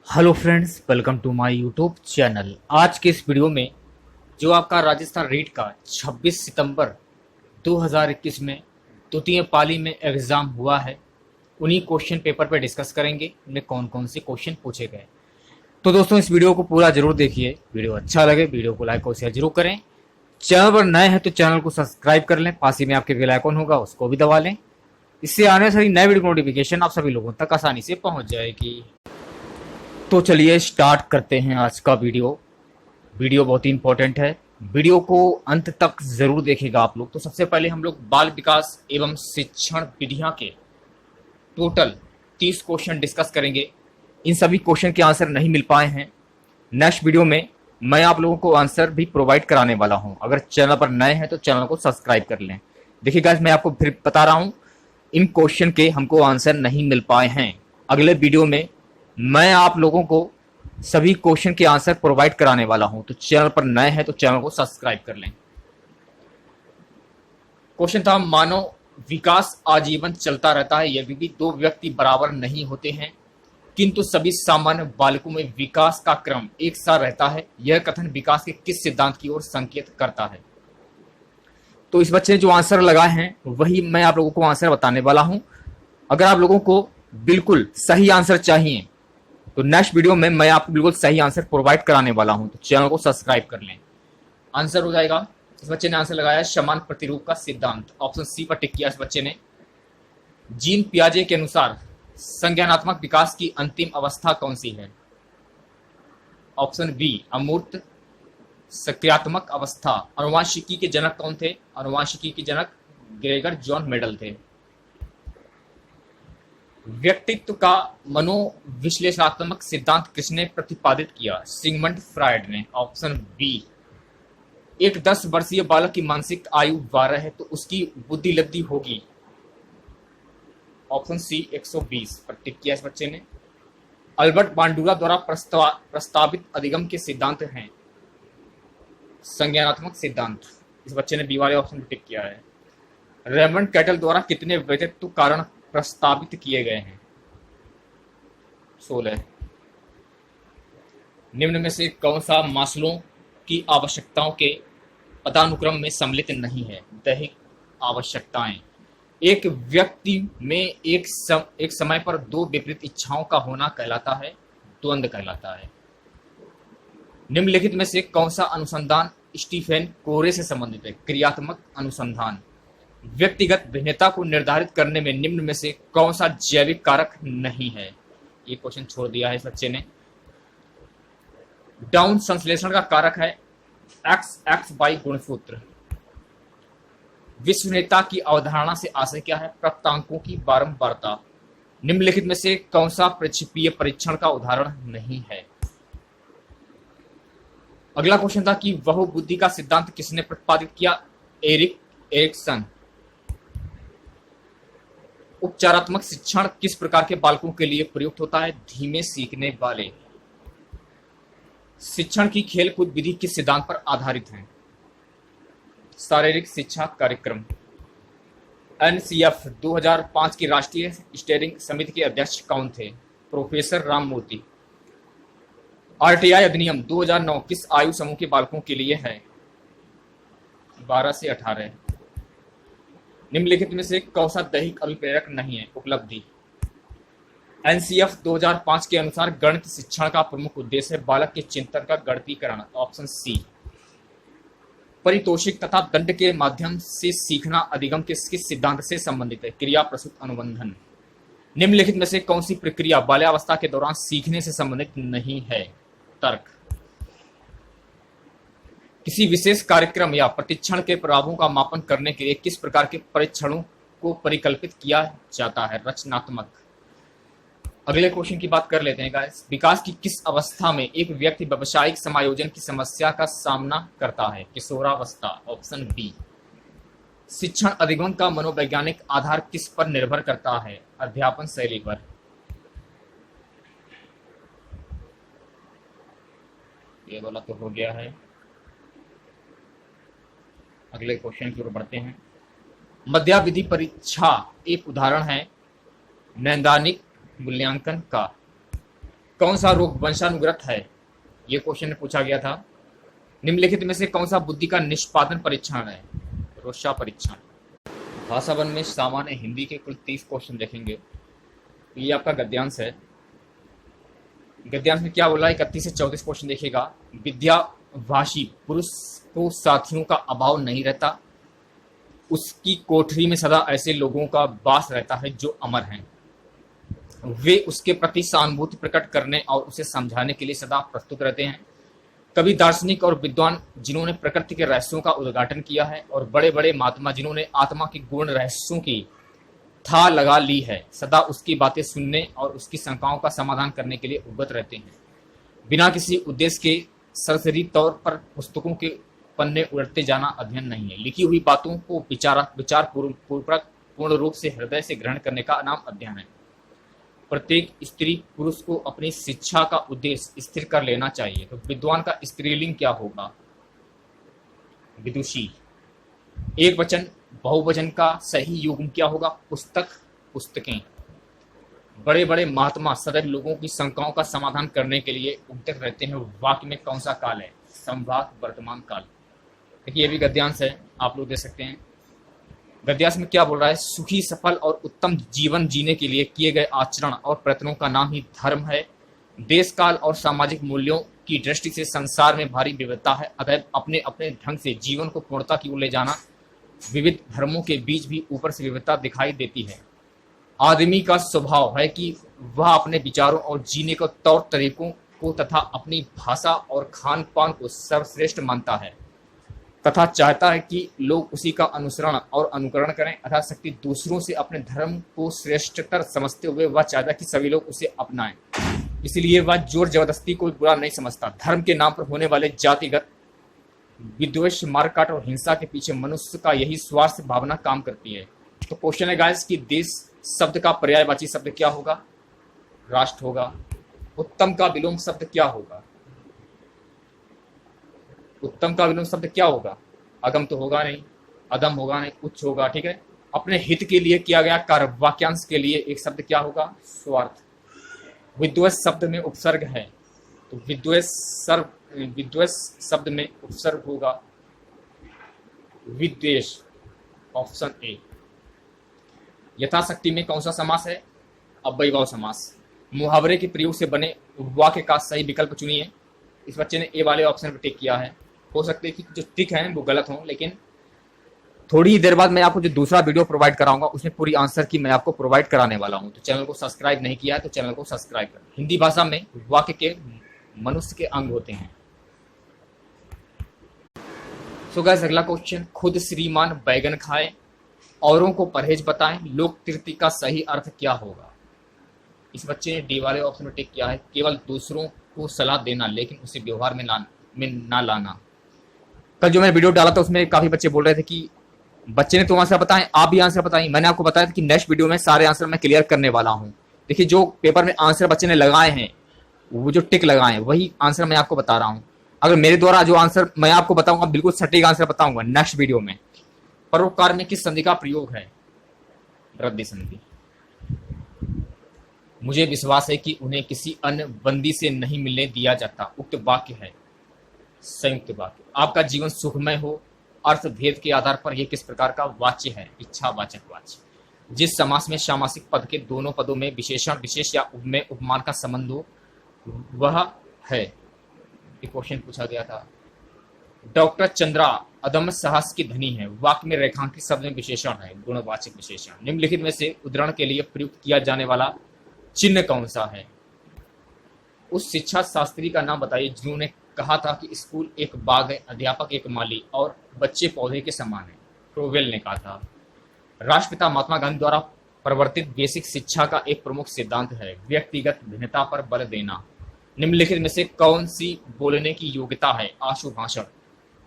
Hello friends, welcome to my YouTube channel. आज के इस वीडियो में जो आपका राजस्थान रीट का 26 सितंबर 2021 में द्वितीय पाली में एग्ज़ाम हुआ है, उन्हीं क्वेश्चन पेपर पे डिस्कस करेंगे उनमें कौन कौन से क्वेश्चन पूछे गए। तो दोस्तों, इस वीडियो को पूरा जरूर देखिए। वीडियो अच्छा लगे वीडियो को लाइक और शेयर जरूर करें। चैनल पर नए हैं तो चैनल को सब्सक्राइब कर लें, पास ही में आपके बेल आइकन होगा उसको भी दबा लें। इससे आने वाली नए वीडियो नोटिफिकेशन आप सभी लोगों तक आसानी से पहुंच जाएगी। तो चलिए स्टार्ट करते हैं आज का वीडियो। वीडियो बहुत ही इंपॉर्टेंट है, वीडियो को अंत तक जरूर देखेगा आप लोग। तो सबसे पहले हम लोग बाल विकास एवं शिक्षण विधियां के टोटल 30 क्वेश्चन डिस्कस करेंगे। इन सभी क्वेश्चन के आंसर नहीं मिल पाए हैं, नेक्स्ट वीडियो में मैं आप लोगों को आंसर भी प्रोवाइड कराने वाला हूं। अगर चैनल पर नए हैं तो चैनल को सब्सक्राइब कर लें। देखिए गाइस, मैं आपको फिर बता रहा हूं, इन क्वेश्चन के हमको आंसर नहीं मिल पाए हैं। अगले वीडियो में मैं आप लोगों को सभी क्वेश्चन के आंसर प्रोवाइड कराने वाला हूं। तो चैनल पर नए हैं तो चैनल को सब्सक्राइब कर लें। क्वेश्चन था, मानव विकास आजीवन चलता रहता है, यदि भी दो व्यक्ति बराबर नहीं होते हैं किंतु सभी सामान्य बालकों में विकास का क्रम एक सा रहता है, यह कथन विकास के किस सिद्धांत की ओर संकेत करता है। तो इस बच्चे ने जो आंसर लगाए हैं वही मैं आप लोगों को आंसर बताने वाला हूं। अगर आप लोगों को बिल्कुल सही आंसर चाहिए तो नेक्स्ट वीडियो में मैं आपको बिल्कुल सही आंसर प्रोवाइड कराने वाला हूं। तो चैनल को सब्सक्राइब कर लें। आंसर हो जाएगा, इस बच्चे ने आंसर लगाया समान प्रतिरूप का सिद्धांत। ऑप्शन सी पर टिक किया इस बच्चे ने। जीन पियाजे के अनुसार संज्ञानात्मक विकास की अंतिम अवस्था कौन सी है। ऑप्शन बी अमूर्त सक्रियात्मक अवस्था। अनुवांशिकी के जनक कौन थे। अनुवांशिकी के जनक ग्रेगर जॉन मेडल थे। व्यक्तित्व का मनोविश्लेषणात्मक सिद्धांत किसने प्रतिपादित किया। सिगमंड फ्रायड ने। Option B. एक 10 वर्षीय बालक की मानसिक आयु 12 है तो उसकी बुद्धि लब्धि होगी। ऑप्शन सी 120 पर टिक किया इस बच्चे ने। अल्बर्ट बांडुरा द्वारा प्रस्तावित अधिगम के सिद्धांत हैं संज्ञानात्मक सिद्धांत। इस बच्चे ने बी वाले ऑप्शन पर टिक किया है। रेमंड कैटल द्वारा कितने व्यक्तित्व कारण प्रस्तावित किए गए हैं। 16। निम्न में से कौन सा मास्लो की आवश्यकताओं के पदानुक्रम में सम्मिलित नहीं है। दैहिक आवश्यकताएं। एक व्यक्ति में एक समय पर दो विपरीत इच्छाओं का होना कहलाता है, द्वंद्व कहलाता है। निम्नलिखित में से कौन सा अनुसंधान स्टीफेन कोरे से संबंधित है। क्रियात्मक अनुसंधान। व्यक्तिगत भिन्नता को निर्धारित करने में निम्न में से कौन सा जैविक कारक नहीं है। ये क्वेश्चन छोड़ दिया है इस बच्चे ने। डाउन संश्लेषण का कारक है XX गुणसूत्र। विश्वसनीयता की अवधारणा से आशय क्या है। प्राप्तांकों की बारंबारता। निम्नलिखित में से कौन सा प्रक्षेपीय परीक्षण का उदाहरण नहीं है। अगला क्वेश्चन था कि बहुबुद्धि का सिद्धांत किसने प्रतिपादित किया। एरिक्सन। उपचारात्मक शिक्षण किस प्रकार के बालकों के लिए प्रयुक्त होता है। धीमे सीखने वाले। शिक्षण की खेलकूद विधि किस सिद्धांत पर आधारित है। शारीरिक शिक्षा कार्यक्रम। NCF 2005 की राष्ट्रीय स्टीयरिंग समिति के अध्यक्ष कौन थे। प्रोफेसर राममूर्ति। RTI अधिनियम 2009 किस आयु समूह के बालकों के लिए है। 12 से 18। निम्नलिखित में से कौन सा दैहिक अभिप्रेरक नहीं है। उपलब्धि। NCF 2005 के अनुसार गणित शिक्षण का प्रमुख उद्देश्य है बालक के चिंतन का गणितीकरण। Option C. परितोषिक तथा दंड के माध्यम से सीखना अधिगम के किस सिद्धांत से संबंधित है। क्रिया प्रसूत अनुबंधन। निम्नलिखित में से कौन सी प्रक्रिया बाल्यावस्था के दौरान सीखने से संबंधित नहीं है। तर्क। किसी विशेष कार्यक्रम या प्रतिक्षण के प्रभावों का मापन करने के लिए किस प्रकार के परीक्षणों को परिकल्पित किया जाता है। रचनात्मक। अगले क्वेश्चन की बात कर लेते हैं गाइस। विकास की किस अवस्था में एक व्यक्ति व्यावसायिक समायोजन की समस्या का सामना करता है। किशोरावस्था। Option B. शिक्षण अधिगम का मनोवैज्ञानिक आधार किस पर निर्भर करता है। अध्यापन शैली पर। ये वाला तो हो गया है। अगले क्वेश्चन की ओर बढ़ते हैं। मध्यावधि परीक्षा एक उदाहरण है नैदानिक मूल्यांकन का। कौन सा रोग वंशानुगत है? ये क्वेश्चन पूछा गया था। निम्नलिखित में से कौन सा बुद्धि का निष्पादन परीक्षण है? रोशा परीक्षण। भाषा वन में सामान्य हिंदी के कुल 30 क्वेश्चन देखेंगे। ये आपका गद्यांश है। गद्यांश में क्या बोला? 31 से 34 क्वेश्चन देखिएगा। विद्याभाषी पुरुष को साथियों का अभाव नहीं रहता, उसकी कोठरी में सदा ऐसे लोगों का वास रहता है जो अमर हैं। वे उसके प्रति सहानुभूति प्रकट करने और उसे समझाने के लिए सदा प्रस्तुत रहते हैं। कवि, दार्शनिक और विद्वान जिन्होंने प्रकृति के रहस्यों का उद्घाटन किया है और बड़े बड़े महात्मा जिन्होंने आत्मा के गुण रहस्यों की था लगा ली है, सदा उसकी बातें सुनने और उसकी शंकाओं का समाधान करने के लिए उद्यत रहते हैं। बिना किसी उद्देश्य के सरसरी तौर पर पुस्तकों के पन्ने उलटते जाना अध्ययन नहीं है। लिखी हुई बातों को विचार पूर्वक पूर्ण रूप से हृदय से ग्रहण करने का नाम अध्ययन है। प्रत्येक स्त्री पुरुष को अपनी शिक्षा का उद्देश्य स्थिर कर लेना चाहिए। तो विद्वान का स्त्रीलिंग क्या होगा? विदुषी। एक वचन बहुवचन का सही युग्म क्या होगा? पुस्तक, पुस्तकें। बड़े बड़े महात्मा सदैव लोगों की शंकाओं का समाधान करने के लिए उद्यत रहते हैं। वाक्य में कौन सा काल है? संवाद, वर्तमान काल। देखिए, ये भी गद्यांश है, आप लोग दे सकते हैं। गद्यांश में क्या बोल रहा है? सुखी, सफल और उत्तम जीवन जीने के लिए किए गए आचरण और प्रयत्नों का नाम ही धर्म है। देश काल और सामाजिक मूल्यों की दृष्टि से संसार में भारी विविधता है, अतः अपने अपने ढंग से जीवन को पूर्णता की ओर ले जाना। विविध धर्मों के बीच भी ऊपर से विविधता दिखाई देती है। आदमी का स्वभाव है कि वह अपने विचारों और जीने के तौर तरीकों को तथा अपनी भाषा और खान पान को सर्वश्रेष्ठ मानता है तथा चाहता है कि लोग उसी का अनुसरण और अनुकरण करें। यथाशक्ति दूसरों से अपने धर्म को श्रेष्ठतर समझते हुए वह चाहता है कि सभी लोग उसे अपनाएं। इसलिए वह जोर जबरदस्ती को बुरा नहीं समझता। धर्म के नाम पर होने वाले जातिगत विद्वेष, मारकाट और हिंसा के पीछे मनुष्य का यही स्वार्थ भावना काम करती है। तो क्वेश्चन है गाइस कि देश शब्द का पर्यायवाची शब्द क्या होगा? राष्ट्र होगा। उत्तम का विलोम शब्द क्या होगा? उत्तम का विलोम शब्द क्या होगा? अगम तो होगा नहीं, अदम होगा नहीं, उच्च होगा। ठीक है। अपने हित के लिए किया गया कार्य, वाक्यांश के लिए एक शब्द क्या होगा? स्वार्थ। विद्वेष शब्द में उपसर्ग है, तो विद्वेष शब्द में उपसर्ग होगा विद्वेष, ऑप्शन ए। यथाशक्ति में कौन सा समास है? अव्ययभाव समास। मुहावरे के प्रयोग से बने वाक्य का सही विकल्प चुनिए। इस बच्चे ने ए वाले ऑप्शन पर टिक किया है। हो सकता है कि जो टिक है वो गलत हो, लेकिन थोड़ी देर बाद मैं आपको जो दूसरा वीडियो प्रोवाइड कराऊंगा उसमें पूरी आंसर की मैं आपको प्रोवाइड कराने वाला हूं। तो चैनल को सब्सक्राइब नहीं किया है तो चैनल को सब्सक्राइब करें। हिंदी भाषा में वाक्य के मनुष्य के अंग होते हैं। सो गाइस, अगला क्वेश्चन, खुद श्रीमान बैगन खाए, औरों को परहेज बताएं, लोक तृप्ति का सही अर्थ क्या होगा? इस बच्चे ने डी वाले ऑप्शन में टिक किया है। केवल दूसरों को सलाह देना लेकिन उसे व्यवहार में ना लाना। कल जो मैंने वीडियो डाला था उसमें काफी बच्चे बोल रहे थे कि बच्चे ने तो आंसर बताएं, आप भी आंसर बताएं। मैंने आपको बताया था कि नेक्स्ट वीडियो में सारे आंसर मैं क्लियर करने वाला हूं। देखिए, जो पेपर में आंसर बच्चे ने लगाए हैं, वो जो टिक लगाए हैं वही आंसर मैं आपको बता रहा हूं। अगर मेरे द्वारा जो आंसर मैं आपको बताऊंगा बिल्कुल सटीक आंसर बताऊंगा नेक्स्ट वीडियो में। परोपकार में किस संधि का प्रयोग है? रद्दी संधि। मुझे विश्वास है कि उन्हें किसी अन्य बंदी से नहीं मिलने दिया जाता। उक्त वाक्य है संयुक्त वाक्य। आपका जीवन सुखमय हो, अर्थ भेद के आधार पर यह किस प्रकार का वाच्य है? इच्छावाचक वाच्य। जिस समास में सामासिक पद के दोनों पदों में विशेषण, विशेष या उपमेय, उपमान का संबंध हो वह है। एक क्वेश्चन पूछा गया था। डॉक्टर चंद्रा अदम्य साहस की धनी है। वाक्य में रेखांकित शब्द में विशेषण है, गुणवाचक विशेषण। निम्नलिखित में से उद्धरण के लिए प्रयुक्त किया जाने वाला चिन्ह कौन सा है? उस शिक्षा शास्त्री का नाम बताइए जिन्होंने कहा था कि स्कूल एक बाग है, अध्यापक एक माली और बच्चे पौधे के समान है। क्रोवेल ने कहा था। राष्ट्रपिता महात्मा गांधी द्वारा प्रवर्तित बेसिक शिक्षा का एक प्रमुख सिद्धांत है व्यक्तिगत भिन्नता पर बल देना। निम्नलिखित में से कौन सी बोलने की योग्यता है? आशु भाषण।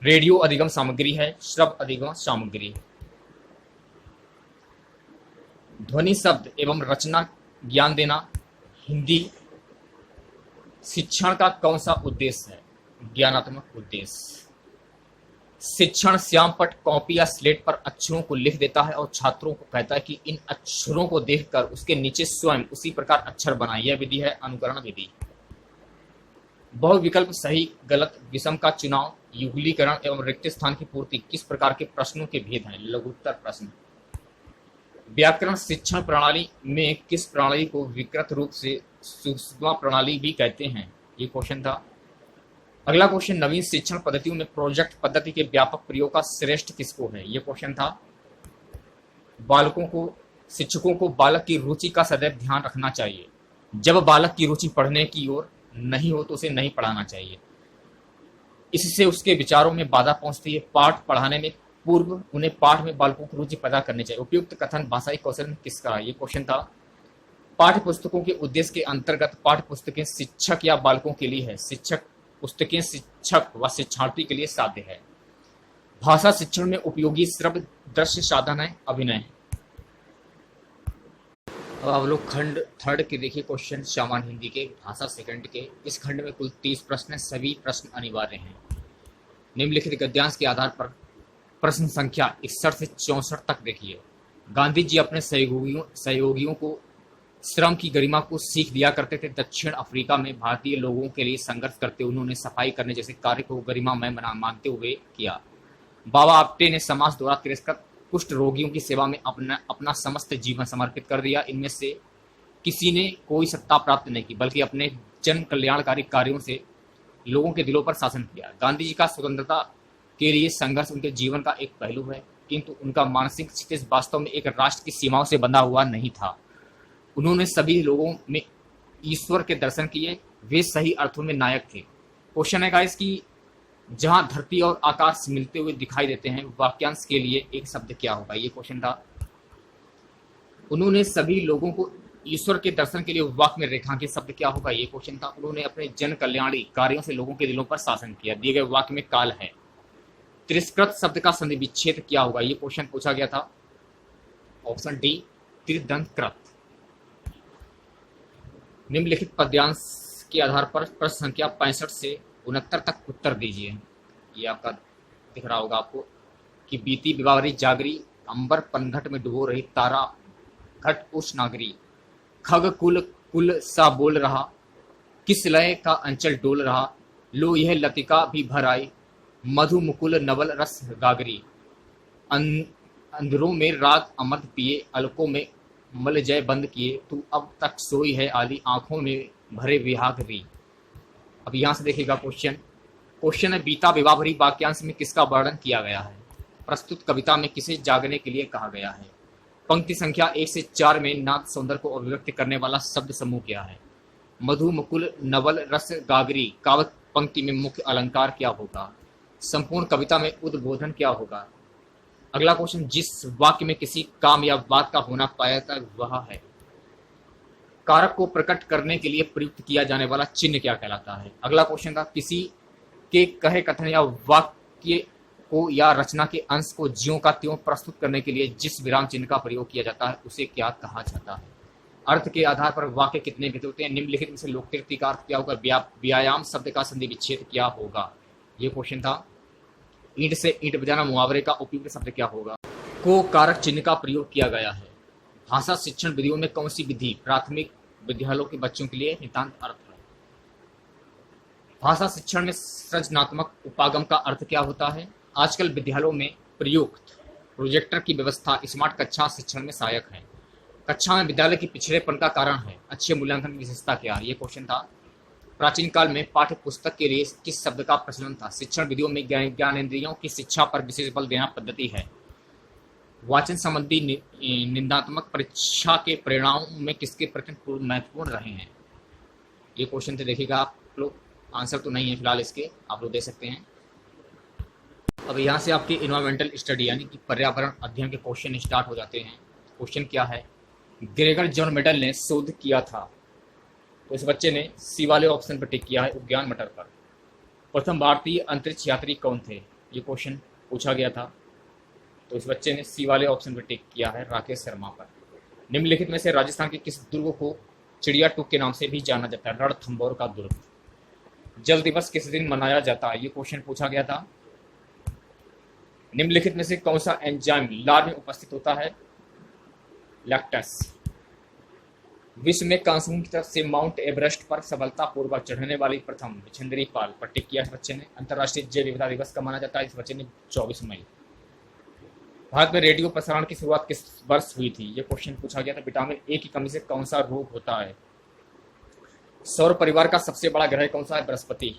रेडियो अधिगम सामग्री है, श्रव अधिगम सामग्री है। ध्वनि शब्द एवं रचना ज्ञान देना। हिंदी। शिक्षण का कौन सा उद्देश्य है? ज्ञानात्मक उद्देश्य। शिक्षण श्याम पट, कॉपी या स्लेट पर अक्षरों को लिख देता है और छात्रों को कहता है कि इन अक्षरों को देखकर उसके नीचे स्वयं उसी प्रकार अक्षर बनाए। यह विधि है अनुकरण विधि। बहुविकल्प सही गलत, विषम का चुनाव, युगलीकरण एवं रिक्त स्थान की पूर्ति किस प्रकार के प्रश्नों के भेद हैं? लघुत्तर प्रश्न। व्याकरण शिक्षण प्रणाली में किस प्रणाली को विकृत रूप से सुषमा प्रणाली भी कहते हैं? ये क्वेश्चन था। अगला क्वेश्चन, नवीन शिक्षण पद्धतियों में प्रोजेक्ट पद्धति के व्यापक प्रयोग का श्रेष्ठ किसको है? ये क्वेश्चन था। शिक्षकों को बालक की रुचि का सदैव ध्यान रखना चाहिए। जब बालक की रुचि पढ़ने की ओर नहीं हो तो उसे नहीं पढ़ाना चाहिए, इससे उसके विचारों में बाधा पहुंचती है। पाठ पढ़ाने में पूर्व उन्हें पाठ में बालकों की रुचि पैदा करनी चाहिए। उपयुक्त कथन भाषाई कौशल में किसका? ये क्वेश्चन था। पाठ्य पुस्तकों के उद्देश्य के अंतर्गत पाठ्य पुस्तकें शिक्षक या बालकों के लिए है, शिक्षक पुस्तकें शिक्षक व शिक्षार्थी के लिए साध्य है। भाषा शिक्षण में उपयोगी श्रव्य दृश्य साधन है अभिनय। अब आप लोग खंड थर्ड के देखिए क्वेश्चन सामान्य हिंदी के भाषा सेकंड के। इस खंड में कुल 30 प्रश्न हैं, सभी प्रश्न अनिवार्य हैं। निम्नलिखित गद्यांश के आधार पर प्रश्न संख्या 61 से 64 तक देखिए। गांधी जी अपने सहयोगियों को श्रम की गरिमा को सीख दिया करते थे। दक्षिण अफ्रीका में भारतीय लोगों के लिए संघर्ष करते उन्होंने सफाई करने जैसे कार्य को गरिमामय मानते हुए किया। बाबा आप्टे ने समाज द्वारा तिरस्कृत कुष्ठ रोगियों की सेवा में अपना समस्त जीवन समर्पित कर दिया। इनमें से किसी ने कोई सत्ता प्राप्त नहीं की, बल्कि अपने जन कल्याणकारी कार्यों से लोगों के दिलों पर शासन किया। गांधी जी का स्वतंत्रता के लिए संघर्ष उनके जीवन का एक पहलू है, किंतु उनका मानसिक क्षितिज वास्तव में एक राष्ट्र की सीमाओं से बंधा हुआ नहीं था। उन्होंने सभी लोगों में ईश्वर के दर्शन किए। वे सही अर्थों में नायक थे। क्वेश्चन है गाइस कि जहां धरती और आकाश मिलते हुए दिखाई देते हैं, वाक्यांश के लिए एक शब्द क्या होगा? ये क्वेश्चन था। उन्होंने सभी लोगों को ईश्वर के दर्शन के लिए वाक्य में रेखांकित शब्द क्या होगा? ये क्वेश्चन था। उन्होंने अपने जन कल्याणी कार्यों से लोगों के दिलों पर शासन किया। दिए गए वाक्य में काल है। तिरस्कृत शब्द का संधि विच्छेद क्या होगा? ये क्वेश्चन पूछा गया था। ऑप्शन डी, त्रिदंतकृत। निम्नलिखित पद्यांश के आधार पर प्रश्न संख्या 65 से 69 तक उत्तर दीजिए। ये आपका दिख रहा होगा आपको कि बीती विवाहरी जागरी, अंबर पनघट में डुबो रही तारा, घट उस नागरी, खग कुल कुल सा बोल रहा, किस लय का अंचल डोल रहा, लो यह लतिका भी भर आई, मधु मुकुल नवल रस गागरी, अंधरों में राग अमृत पिए, अलकों में मल जय बंद किए, तू अब तक सोई है आली, आंखों में भरे विहाग री। अब यहां से देखिएगा क्वेश्चन है, बीता विवाह भरी वाक्यांश में किसका वर्णन किया गया है? प्रस्तुत कविता में किसे जागने के लिए कहा गया है? पंक्ति संख्या 1 से 4 में नाद सौंदर्य को अभिव्यक्त करने वाला शब्द समूह क्या है? मधु मुकुल नवल रस गागरी काव्य पंक्ति में मुख्य अलंकार क्या होगा? संपूर्ण कविता में उद्बोधन क्या होगा? अगला क्वेश्चन, जिस वाक्य में किसी काम या बात का होना पाया था वह है। कारक को प्रकट करने के लिए प्रयुक्त किया जाने वाला चिन्ह क्या कहलाता है? अगला क्वेश्चन था, किसी के कहे कथन या वाक्य को या रचना के अंश को ज्यों का त्यों प्रस्तुत करने के लिए जिस विराम चिन्ह का प्रयोग किया जाता है उसे क्या कहा जाता है? अर्थ के आधार पर वाक्य कितने भेद होते हैं? निम्नलिखित में से लोकतृप्ति का अर्थ क्या होगा? व्यायाम शब्द का संधि विच्छेद क्या होगा? ये क्वेश्चन था। ईंट से ईंट बजाना मुहावरे का उपयुक्त शब्द क्या होगा? को कारक चिन्ह का प्रयोग किया गया है। भाषा शिक्षण विधियों में कौन सी विधि प्राथमिक विद्यालयों के बच्चों के लिए नितांत अर्थ है? भाषा शिक्षण में सृजनात्मक उपागम का अर्थ क्या होता है? आजकल विद्यालयों में प्रयुक्त प्रोजेक्टर की व्यवस्था स्मार्ट कक्षा शिक्षण में सहायक है। कक्षा में विद्यालय की पिछड़ेपन का कारण है। अच्छे मूल्यांकन की विशेषता क्या है? ये क्वेश्चन था। प्राचीन काल में पाठ्य पुस्तक के लिए किस शब्द का प्रचलन था? शिक्षण विधियों में ज्ञानेंद्रियों की शिक्षा पर विशेष बल देना पद्धति है। वाचन संबंधी निंदात्मक परीक्षा के परिणामों में किसके प्रश्न महत्वपूर्ण रहे हैं? ये क्वेश्चन थे, देखिएगा आप लोग। आंसर तो नहीं है फिलहाल इसके, आप लोग दे सकते हैं। अब यहाँ से आपके इन्वायरमेंटल स्टडी यानी कि पर्यावरण अध्ययन के क्वेश्चन स्टार्ट हो जाते हैं। क्वेश्चन क्या है? ग्रेगर जॉन मेडल ने शोध किया था, तो इस बच्चे ने सी वाले ऑप्शन पर टिक किया है, उद्यान मटर पर। प्रथम भारतीय अंतरिक्ष यात्री कौन थे? ये क्वेश्चन पूछा गया था, तो इस बच्चे ने सी वाले ऑप्शन पर टिक किया है, राकेश शर्मा पर। निम्नलिखित में से राजस्थान के किस दुर्ग को चिड़िया टूक के नाम से भी जाना जाता है? रणथंभौर का दुर्ग। जल दिवस किस दिन मनाया जाता है? ये क्वेश्चन पूछा गया था। निम्नलिखित में से कौन सा एंजाइम लार में उपस्थित होता है? लैक्टस। विश्व में कांसुन की तरफ से माउंट एवरेस्ट पर सफलतापूर्वक चढ़ने वाली प्रथम बिछंदरी पाल पर टिक किया इस बच्चे ने। अंतर्राष्ट्रीय जैव विविधता दिवस का माना जाता है इस बच्चे ने 24 मई। भारत में रेडियो प्रसारण की शुरुआत किस वर्ष हुई थी, ये क्वेश्चन पूछा गया था। विटामिन ए की कमी से कौन सा रोग होता है? सौर परिवार का सबसे बड़ा ग्रह कौन सा है? बृहस्पति।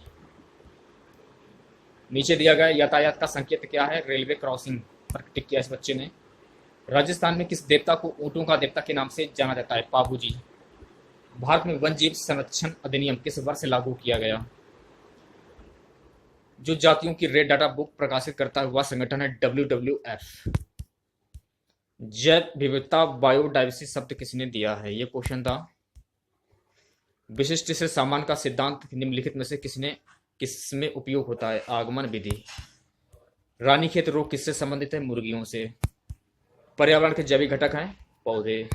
नीचे दिया गया यातायात का संकेत क्या है? रेलवे क्रॉसिंग पर टिक किया इस बच्चे ने। राजस्थान में किस देवता को ऊंटों का देवता के नाम से जाना जाता है? पाबूजी। भारत में वन जीव संरक्षण अधिनियम किस वर्ष लागू किया गया? जो जातियों की रेड डाटा बुक प्रकाशित करता है वह संगठन है WWF। जैव विविधता बायोडाइवर्सिटी शब्द किसने दिया है, ये क्वेश्चन था। विशिष्ट से सामान्य का सिद्धांत निम्नलिखित में से किसमें उपयोग होता है? आगमन विधि। रानीखेत रोग किससे संबंधित है? मुर्गियों से। पर्यावरण के जैविक घटक हैं पौधे।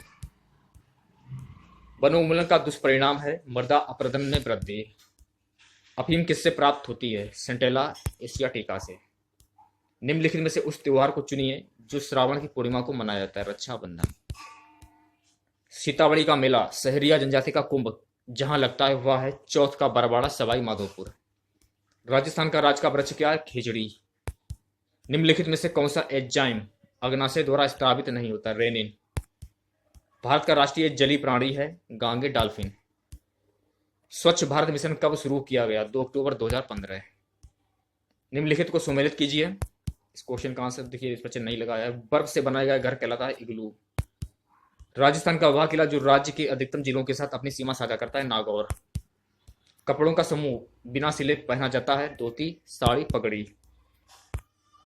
वनोन्मूलन का दुष्परिणाम है मृदा अपरदन में वृद्धि। अफीम किससे प्राप्त होती है? सेंटेला एशियाटिका से। निम्नलिखित में से उस त्योहार को चुनिए जो श्रावण की पूर्णिमा को मनाया जाता है। रक्षाबंधन। सीतामढ़ी का मेला सहरिया जनजाति का कुंभ जहां लगता है वह है चौथ का बरवाड़ा सवाई माधोपुर। राजस्थान का राज का वृक्ष क्या है? खिजड़ी। निम्नलिखित में से कौन सा एंजाइम अग्नाशय द्वारा स्त्रावित नहीं होता? रेनिन। भारत का राष्ट्रीय जलीय प्राणी है गांगे डॉल्फिन। स्वच्छ भारत मिशन कब शुरू किया गया? 2 अक्टूबर 2015। निम्नलिखित को सुमेलित कीजिए। इस क्वेश्चन का आंसर देखिए, इस पर नहीं लगाया है। बर्फ से बनाया गया घर कहलाता है इग्लू। राजस्थान का वह किला जो राज्य के अधिकतम जिलों के साथ अपनी सीमा साझा करता है? नागौर। कपड़ों का समूह बिना सिले पहना जाता है? धोती, साड़ी, पगड़ी।